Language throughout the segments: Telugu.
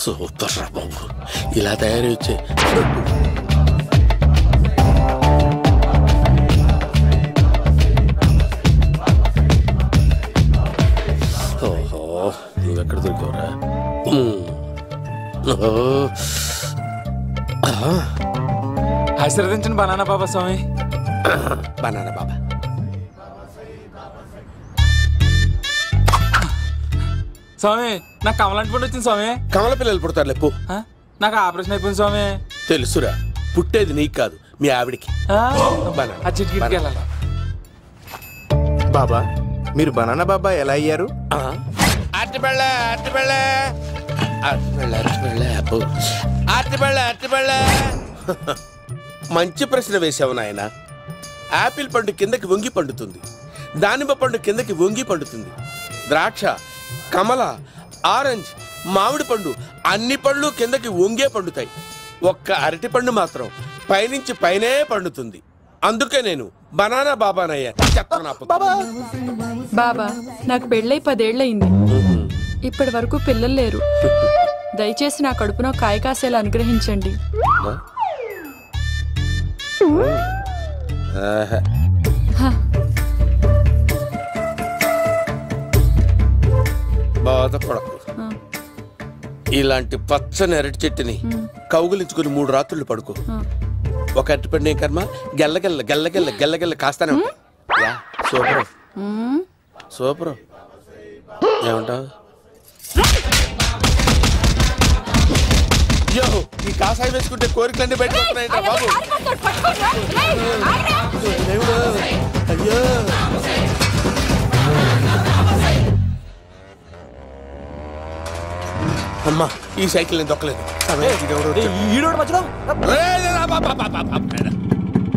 సూపర్ రా బాబు, ఇలా తయారు వచ్చే ఓహో, నువ్వెక్కడ దొరికావురా? ఆశీర్వదించండి బనానా బాబా స్వామి. బనానా బాబా స్వామి, నాకు కమలాంటి పండు వచ్చింది స్వామి. కమల పిల్లలు పుడతారు లేపు. నాకు ఆపరేషన్ అయిపోయింది స్వామి. తెలుసురా, పుట్టేది నీకు కాదు మీ ఆవిడికి. ఆ చిటికి వెళ్ళాలి. బాబా, మీరు బనానా బాబా ఎలా అయ్యారు? మంచి ప్రశ్న వేసావు నాయన. యాపిల్ పండు కిందకి వంగి పండుతుంది, దానిమ్మ పండు కిందకి వంగి పండుతుంది, ద్రాక్ష, కమల, ఆరెంజ్, మామిడి పండు అన్ని పళ్ళు కిందకి వంగే పండుతాయి. ఒక్క అరటి పండు మాత్రం పైనుంచి పైనే పండుతుంది. అందుకే నేను బనానా బాబానయ్యా. బాబా, నాకు పెళ్ళై 10 ఏళ్ళయింది. ఇప్పటి వరకు పిల్లలు లేరు. దయచేసి నా కడుపునో కాయ కాసేలా అనుగ్రహించండి. బాధపడకు. ఇలాంటి పచ్చని అరటి చెట్టుని కౌగులించుకుని 3 రాత్రులు పడుకో. ఒక అరటి పండు ఏం కర్మ, గెల్లగెల్ల గెల్లగెల్ల గెల్లగెల్ల కాస్తానే ఉంటాయి. Super super. ఏమంటావు? అయ్యో, ఈ కాసాయి వేసుకుంటే కోరికలన్నీ బయటకు వస్తున్నాయంట బాబు. అయ్యో, అమ్మా, ఈ సైకిల్ నేను దొక్కలేదు.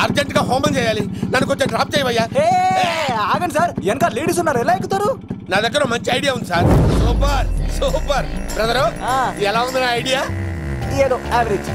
అర్జెంట్ గా హోమం చేయాలి, నన్ను కొంచెం డ్రాప్ చేయవయ్యా. ఆగండి సార్, వెనక లేడీస్ ఉన్నారు, ఎలా ఎక్కుతారు? నా దగ్గర మంచి ఐడియా ఉంది సార్. Super super. బ్రదరు, ఎలా ఉంది నా ఐడియా? ఏదో యావరేజ్.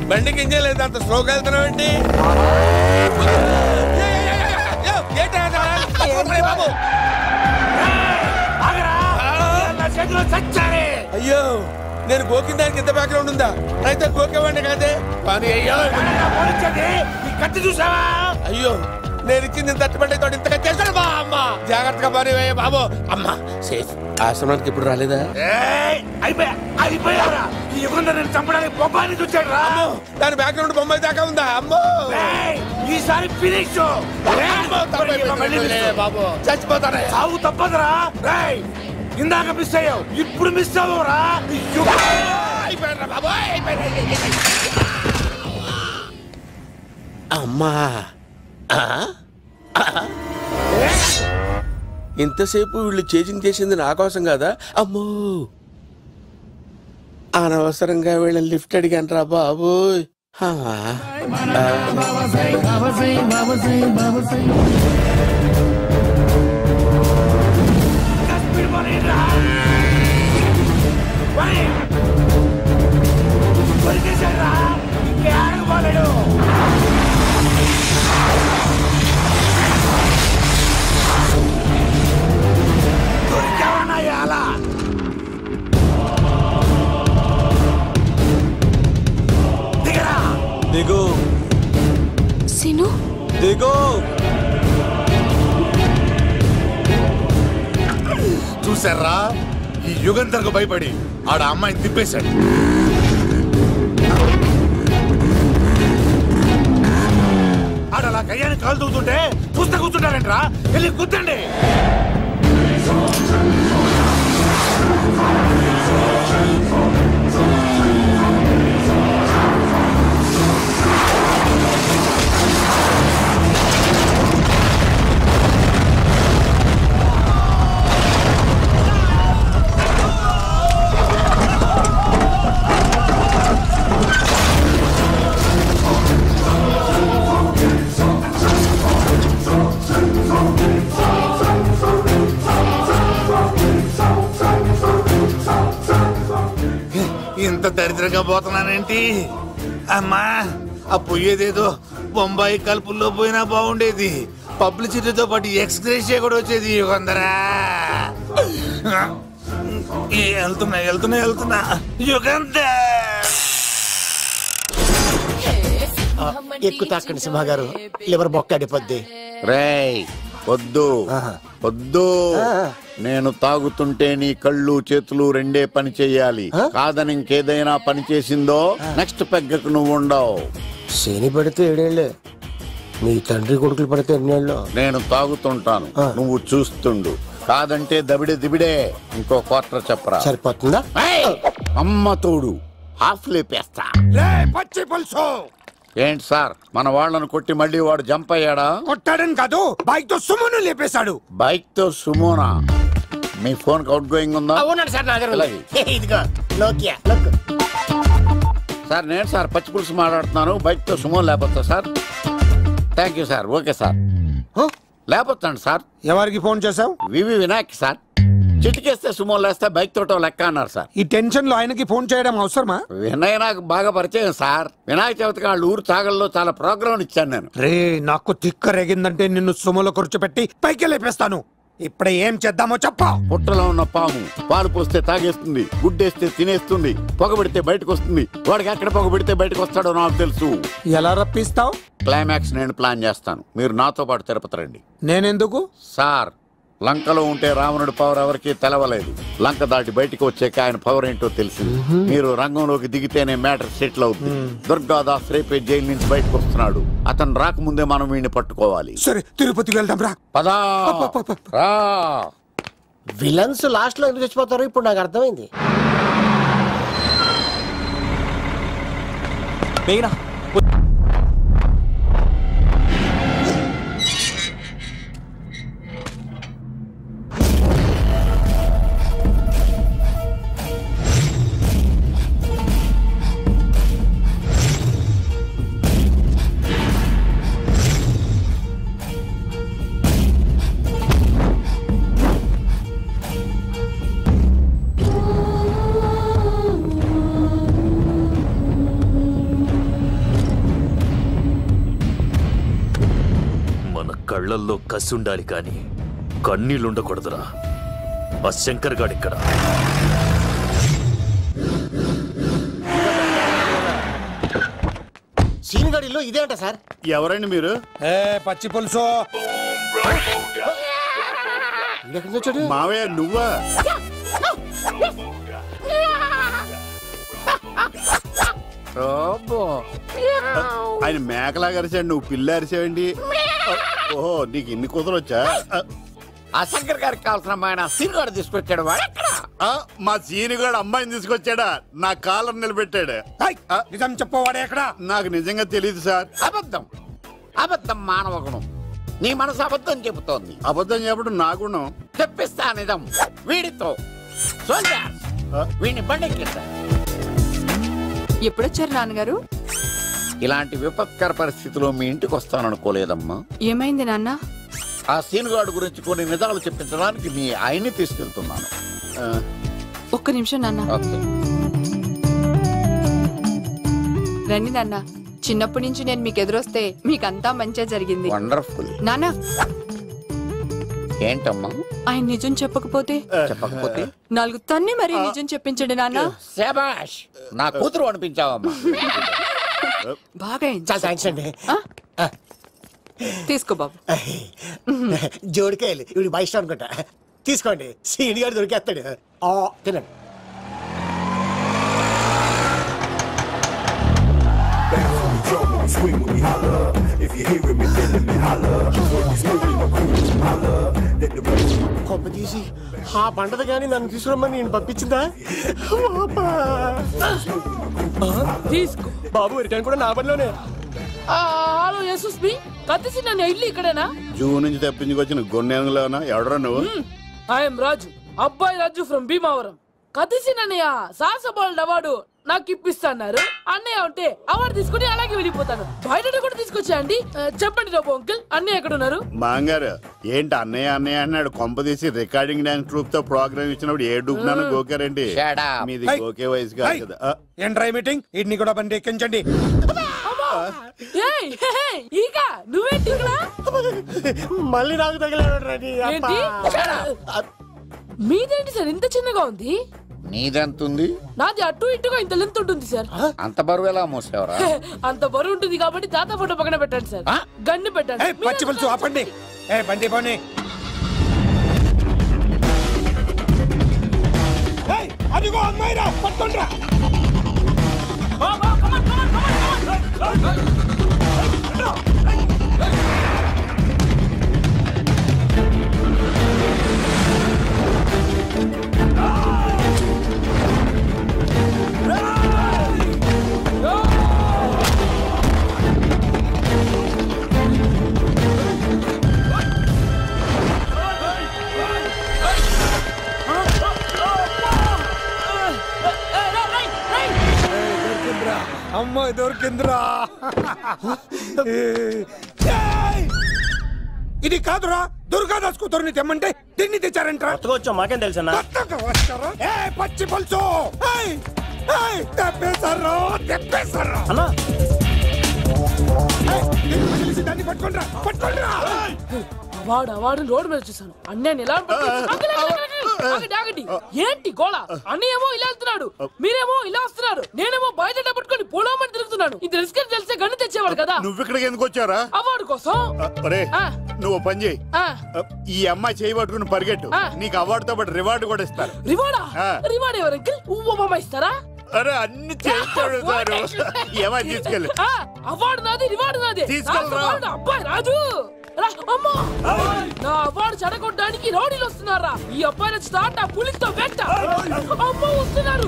బండికి ఇంజన్ లేదు, అంత స్లోగా వెళ్తున్నావు ఏంటి? అయ్యో, నేను గోకిన దానికి ఇంత బ్యాక్గ్రౌండ్ ఉందా? అయితే గోకేవాడిని కాదే పని. అయ్యో కత్తి చూసావా? అయ్యో, నేను ఇచ్చింది తట్టుబడి తోడు ఇంతగా చేశాడు బా. అమ్మ జాగ్రత్తగా పని వేయ బాబు. అమ్మ సేఫ్. ఆశ్రమానికి ఇప్పుడు రాలేదా? చంపడానికి బొమ్మాని చూచాడు రా. దాని బ్యాక్గ్రౌండ్ బొమ్మాయి దాకా ఉందా? అమ్మో, ఈసారి ఫినిష్ బాబు, చచ్చిపోతారా? సాగు తప్పదురా. ఇందాక మిస్ అయ్యావు, ఇప్పుడు మిస్ అవ్వరా. అమ్మా, ఇంతసేపు వీళ్ళు చేజింగ్ చేసింది నా కోసం కాదా? అమ్మో, అనవసరంగా వీళ్ళని లిఫ్ట్ అడిగాను రా బాబు. దిగు సిను, దిగు. చూసారా, ఈ యుగంధర్కు భయపడి ఆడ అమ్మాయిని తిప్పేశాడు. ఆడలా కయ్యాన్ని కాలు దూకుతుంటే చూస్తే కూర్చుంటారంట్రా. వెళ్ళి కూర్చోండి. ఇంత దరిద్రంగా పోతున్నానేంటి? అమ్మా, ఆ పోయేదేదో బొంబాయి కలుపుల్లో పోయినా బాగుండేది. పబ్లిసిటీతో పాటు ఎక్స్గ్రేషియా కూడా వచ్చేది. యుగంధరా, వెళ్తున్నా యుగంధర్. ఎక్కువ తాకండి సింహ గారు, లివర్ బొక్కడిపోద్ది. రేయ్ వద్దు వద్దు, నేను తాగుతుంటే నీ కళ్ళు చేతులు రెండే పని చెయ్యాలి. కాదని ఇంకేదైనా పని చేసిందో నెక్స్ట్ పెగ్గకు నువ్వు ఉండవు. శని పడితే 7 ఏళ్ళే, మీ తండ్రి కొడుకులు పడితే 8 ఏళ్ళు. నేను తాగుతుంటాను, నువ్వు చూస్తుండు. కాదంటే దబిడే దిబిడే. ఇంకో క్వార్టర్ చెప్పరా? సరిపోతుందా? అమ్మ తోడు హాఫ్ లేపేస్తా. పచ్చి పులుసు. ఏంటి సార్, మన వాళ్ళను కొట్టి మళ్ళీ వాడు జంప్ అయ్యాడా? కొట్టాడని కాదు, బైక్ తో సుమోను లేపేశాడు. బైక్ తో సుమోనా? మీ ఫోన్ అవుట్ గోయింగ్ ఉందా? అవునండి సార్, నా దగ్గర ఉంది. ఇదిగో నోకియా. సార్ నేను సార్ పచ్చి పులుసు మాట్లాడుతున్నాను. బైక్ తో సుమో లేకపోతా sir? Thank you sir. Okay sir, లేకపోతాను సార్. ఎవరికి ఫోన్ చేసావు? వివి వినాయక్ సార్. చిటికేస్తే సుమో లేస్తే బైక్ తోటో లెక్క అన్నారు సార్. ఈ టెన్షన్ లో ఆయనకి ఫోన్ చేయడం అవసరమా? వినయ్ నాకు బాగా పరిచయం సార్. వినాయక చవితికి వాళ్ళ ఊరు చాగల్లో చాలా ప్రోగ్రాం ఇచ్చాను నేను. రే, నాకు తిక్క రేగిందంటే నిన్ను సుమలో కూర్చోపెట్టి పైకి లేపేస్తాను. ఇప్పుడే ఏం చేద్దామో చెప్పా. పుట్టలో ఉన్న పాము పాలు పోస్తే తాగేస్తుంది, గుడ్డేస్తే తినేస్తుంది, పొగబెడితే బయటకు వస్తుంది. వాడికి ఎక్కడ పొగబెడితే బయటకు వస్తాడో నాకు తెలుసు. ఎలా రప్పిస్తావు? క్లైమాక్స్ నేను ప్లాన్ చేస్తాను, మీరు నాతో పాటు తిరుపతి రండి. నేనెందుకు? సార్, లంకలో ఉంటే రావణుడి పవర్ ఎవరికి తెలవలేదు. లంక దాటి బయటకు వచ్చాక ఆయన పవర్ ఏంటో తెలిసింది. మీరు రంగంలోకి దిగితేనే మ్యాటర్ సెటిల్ అవుతుంది. దుర్గాదాస్ రేపే జైలు నుంచి బయటకు వస్తున్నాడు. అతను రాకముందే మనం వీడిని పట్టుకోవాలి. సరే, తిరుపతికి వెళ్దాం రా. పదా రా. విలన్స్ లాస్ట్ లో ఎందుకు చచ్చిపోతారు ఇప్పుడు నాకు అర్థమైంది. కళ్ళల్లో కసి ఉండాలి కానీ కన్నీళ్ళుండకూడదురా. ఆ శంకర్ గాడిక్కడ. సీనిగడిలో ఇదే అంట సార్. ఎవరండి మీరు? పచ్చి పులుసు. మావయ్య నువ్వా? ఆయన మేకలాగా అరిచాడు, నువ్వు పిల్ల అరిచావండి. ఓహో, నీకు ఇన్ని కూతురు వచ్చా? ఆ శంకర్ గారికి కావాల్సిన అమ్మాయి సీనుగాడు తీసుకొచ్చాడు. మా సీనుగాడు అమ్మాయిని తీసుకొచ్చాడా? నా కాలర్ నిలబెట్టాడు. నిజం చెప్పవాడే ఎక్కడ? నాకు నిజంగా తెలియదు సార్. అబద్ధం, అబద్ధం మానవ గుణం. నీ మనసు అబద్ధం చెబుతోంది. అబద్ధం చెప్పడం నా గుణం. తెప్పిస్తా నిజం వీడితో. వీడిని బండెక్కిస్తా. ఎప్పుడొచ్చారు నాన్నగారు? ఇలాంటి విపత్కర పరిస్థితిలో మీ ఇంటికి వస్తాననుకోలేదమ్మా. ఏమైంది నాన్న? ఆ సీనుగాడు గురించి కొన్ని నిజాలు చెప్పించడానికి మీ ఆయన్ని తీసుకెళ్తున్నాను. ఒక్క నిమిషం నాన్న. ఓకే. రండి నాన్న. చిన్నప్పటి నుంచి నేను మీకు ఎదురొస్తే మీకంతా మంచిగా జరిగింది. వండర్ఫుల్. నాన్న, ఏంటమ్మా? ఆయన నిజం చెప్పకపోతే 4 తన్ని మరీ నిజం చెప్పించండి నాన్న. శభాష్, నా కూతురు అనిపించావమ్మా. బాగా చాలా థ్యాంక్స్ అండి. తీసుకో బాబు. జోడికాయలు ఇవి బాగా ఇష్టం అనుకుంటా. తీసుకోండి, సీనిగాడు దొరికేస్తాడు. తినండి. కొమ్మ తీసి ఆ పంటది కానీ నన్ను తీసుకురమ్మని నేను పంపించిందా? తీసుకో బాబు, రిటర్న్ కూడా నా పనిలోనే. హలో యశస్ బి, కత్తిసి నన్ను ఇల్లు ఇక్కడేనా? జూ నుంచి తప్పించుకొచ్చిన గొన్నెంగులోనా? ఎవడరా నువ్వు? ఐఎమ్ రాజు, అబ్బాయి రాజు ఫ్రమ్ భీమావరం. కత్తిసి నన్నయ్య సాహస బాలుడు అవార్డు నాకు ఇప్పిస్తాన్నారు. అన్నయ్య ఉంటే అవార్డు తీసుకుని అలాగే వెళ్ళిపోతాను. బయట కూడా తీసుకొచ్చాయండి. చెప్పండి రాబు అంకుల్, అన్నయ్య ఎక్కడ ఉన్నారు? మాంగారు ఏంటి అన్నయ్య అన్నయ్య అన్నాడు. కొంపదీసి రికార్డింగ్ డాన్స్ ట్రూప్ తో ప్రోగ్రామ్ ఇచ్చినప్పుడు ఏ డూబ్నాను గోకారండి. మీది గోకే వయసు కాదు కదా. ఏంట్రై మీటింగ్ ఇడ్ని కూడా బండి ఎక్కించండి. ఈక నువ్వేంటి ఇక్కడ? మళ్ళీ నాకు తగిలాడు. మీదేంటి సార్ ఇంత చిన్నగా ఉంది? నీదెంత ఉంది? నాది అటు ఇటుగా ఇంత లెంత్ ఉంటుంది సార్. అంత బరువు ఎలా మోసేవరా? అంత బరువు ఉంటుంది కాబట్టి తాత ఫోటో పక్కన పెట్టండి సార్. గన్ను పెట్టండి. పచ్చి పులుసు ఆపండి. బండి పోనీ. అదిగో అమ్మాయిరా, పట్టుకోండిరా. అమ్మాయి దొరికిందిరా. ఇది కాదురా, దుర్గాదాస్ కూతురుని తెమ్మంటే దీన్ని తెచ్చారంట. మాకేం తెలుసా? పచ్చి పులుసు తెప్పేశారు. దాన్ని పట్టుకోండిరా, పట్టుకోండిరా. వాడు రోడ్డు మీద చూసాను. అన్నయ్య ఎలా ఏంటి గోళ? అన్నయ్యేమో ఇలా వెళ్తున్నాడు, మీరేమో ఇలా వస్తున్నారు, నేనేమో బయట పట్టుకొని పోలోమని తిరుగుతున్నాను. ఇది రిస్క్ తెలిసే గన్ను తెచ్చేవాడు కదా. నువ్వు ఇక్కడికి ఎందుకు వచ్చారా? అవార్డు కోసం. నువ్వు పని చేయి, ఈ అమ్మాయి చేయి పట్టుకుని పరిగెట్టు. నీకు అవార్డు తో పాటు రివార్డు కూడా ఇస్తారు. రివార్డా? రివార్డ్ ఎవరు అంకిల్? ఉవ్వమ్మ ఇస్తారా? అరే అన్ని చేస్తాడు సారు. ఏమై తీసుకెళ్ళి. అవార్డు నాది, రివార్డు నాది. తీసుకెళ్ళరా. అబ్బాయి రాజు, నా అవార్డు చెడగొట్టడానికి రౌడీలు వస్తున్నారా? ఈ అబ్బాయి స్టార్ట్ ఆ పులితో వెంట. అమ్మ వస్తున్నారు.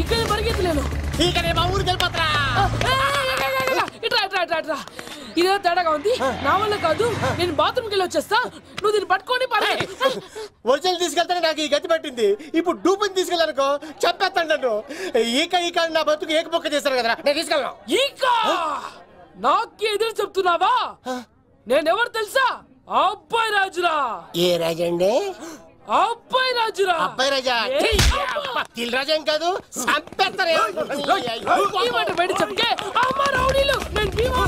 ఇక్కడ పరిగెత్తలేను. ఇదే తేడాగా ఉంది. నా వల్ల కాదు, నేను బాత్రూమ్కి వెళ్ళి వచ్చేస్తా. నువ్వు దీన్ని పట్టుకొని ఒరిజినల్ తీసుకెళ్తానే నాకు ఈ గతి పట్టింది. ఇప్పుడు డూపుని తీసుకెళ్ళానుకో చెప్పేస్తాను నన్ను. ఈక నా బతుకు ఏకపొక్క చేస్తారు కదా, నేను తీసుకెళ్ళను. ఈక నాకే ఎదురు చెప్తున్నావా? నేనెవరు తెలుసా? అబ్బాయి రాజురా. ఏ రాజండి? అబ్బాయి రాజురా. అబ్బాయి రాజా తిల్ రాజా ఏం కాదు, చంపేస్తారు. ఈ మాట బయట చెప్తే అమ్మ రౌడీలు. నేను భీమా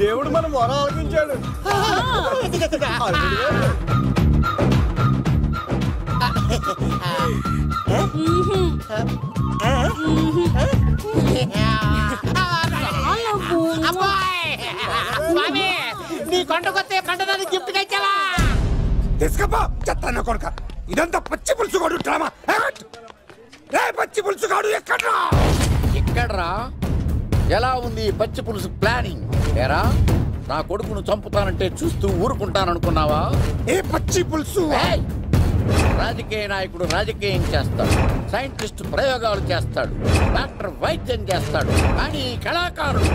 దేవుడు మనం మొర ఆలోచించాడు. నీ కొండకొస్తే పంటదాన్ని గిఫ్ట్ తెచ్చావా? తీసుకపో చెత్త కొడుక. ఇదంతా పచ్చి పులుసుగాడు డ్రామా. పచ్చి పులుసుగాడు ఎక్కడ్రా? ఎక్కడ్రా? ఎలా ఉంది పచ్చి పులుసు ప్లానింగ్? ఏరా నా కొడుకును చంపుతానంటే చూస్తూ ఊరుకుంటాననుకున్నావా? ఏ పచ్చి పులుసు? రాజకీయ నాయకుడు రాజకీయం చేస్తాడు, సైంటిస్ట్ ప్రయోగాలు చేస్తాడు, డాక్టర్ వైద్యం చేస్తాడు, కానీ కళాకారుడు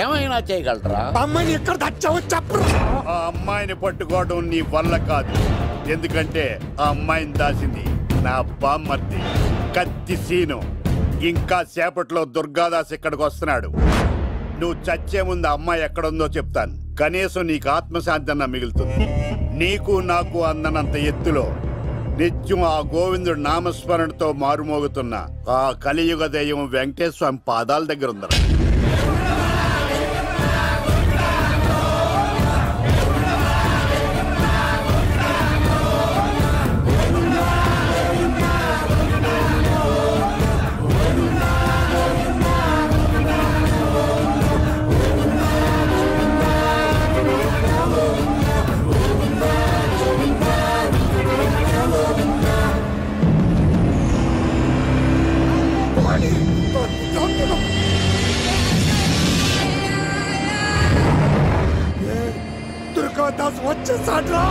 ఏమైనా చేయగలరా? అమ్మాయిని ఎక్కడ తెచ్చావో చెప్పరా? ఆ అమ్మాయిని పట్టుకోవడం నీ వల్ల కాదు. ఎందుకంటే ఆ అమ్మాయిని దాసింది నా బామ్మర్ది కత్తి సీను. ఇంకా సేపట్లో దుర్గాదాస్ ఇక్కడికి వస్తున్నాడు. నువ్వు చచ్చే ముందు అమ్మాయి ఎక్కడుందో చెప్తాను. కనీసం నీకు ఆత్మశాంతి అన్న మిగులుతుంది. నీకు నాకు అందనంత ఎత్తులో నిత్యం ఆ గోవిందుడు నామస్మరణతో మారుమోగుతున్న ఆ కలియుగ దైవం వెంకటేశ్వర స్వామి పాదాల దగ్గర ఉందరా. దుర్గాదాస్ వచ్చేసాడ్రా.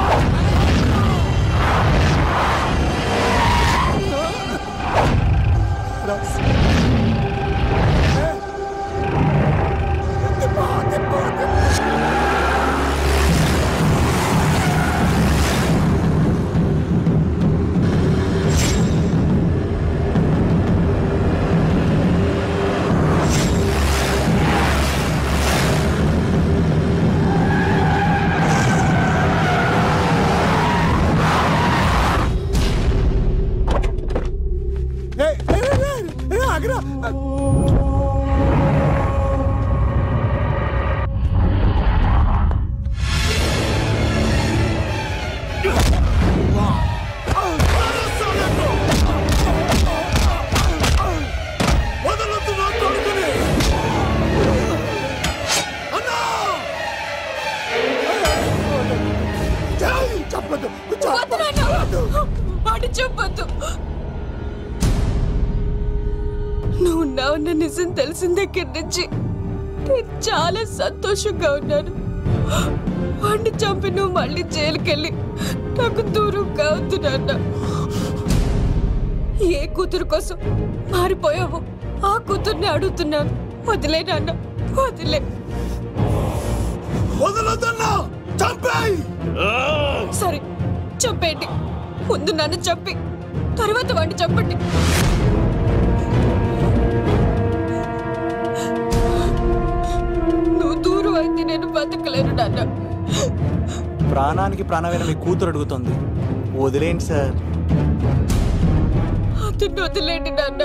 నువ్వు ఉన్నావన్న నిజం తెలిసిన దగ్గర నుంచి నేను చాలా సంతోషంగా ఉన్నాను. వాడిని చంపి నువ్వు మళ్ళీ జైలుకెళ్ళి నాకు దూరంగా అవుతు నాన్న. ఏ కూతురు కోసం మారిపోయావో ఆ కూతుర్ని అడుగుతున్నాను. వదిలే నాన్న, వదిలే. సరే చంపేయండి. ముందు నన్ను చంపి తర్వాత వాడిని చంపండి. నువ్వు దూరం అయితే నేను బతకలేను నాన్న. ప్రాణానికి ప్రాణమైన మీ కూతురు అడుగుతుంది, వదిలేండి సార్. అతన్ని వదిలేండి నాన్న.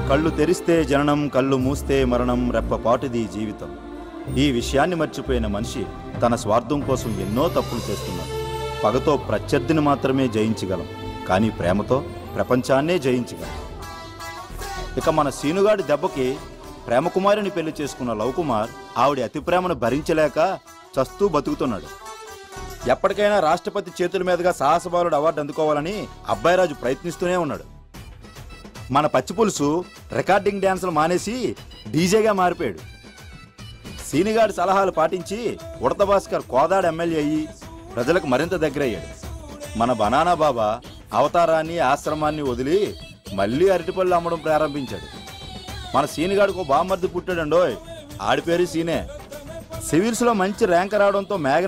కళ్ళు తెరిస్తే జననం, కళ్ళు మూస్తే మరణం, రెప్పపాటుది జీవితం. ఈ విషయాన్ని మర్చిపోయిన మనిషి తన స్వార్థం కోసం ఎన్నో తప్పులు చేస్తున్నాడు. పగతో ప్రత్యర్థిని మాత్రమే జయించగలం, కానీ ప్రేమతో ప్రపంచాన్నే జయించగలం. ఇక మన సీనుగాడి దెబ్బకి ప్రేమకుమారిని పెళ్లి చేసుకున్న లవ్ కుమార్ ఆవిడ అతి ప్రేమను భరించలేక చస్తూ బతుకుతున్నాడు. ఎప్పటికైనా రాష్ట్రపతి చేతుల మీదుగా సాహసబాలుడు అవార్డు అందుకోవాలని అబ్బాయిరాజు ప్రయత్నిస్తూనే ఉన్నాడు. మన పచ్చిపులుసు రికార్డింగ్ డ్యాన్సులు మానేసి డీజేగా మారిపోయాడు. సీనిగాడి సలహాలు పాటించి ఉడత భాస్కర్ కోదాడ ఎమ్మెల్యే అయ్యి ప్రజలకు మరింత దగ్గరయ్యాడు. మన బనానా బాబా అవతారాన్ని ఆశ్రమాన్ని వదిలి మళ్ళీ అరటిపళ్ళు అమ్మడం ప్రారంభించాడు. మన సీనిగాడికి బామ్మర్ది పుట్టాడండోయ్, ఆడి పేరు సీనే. సివిల్స్లో మంచి ర్యాంక్ రావడంతో మేఘ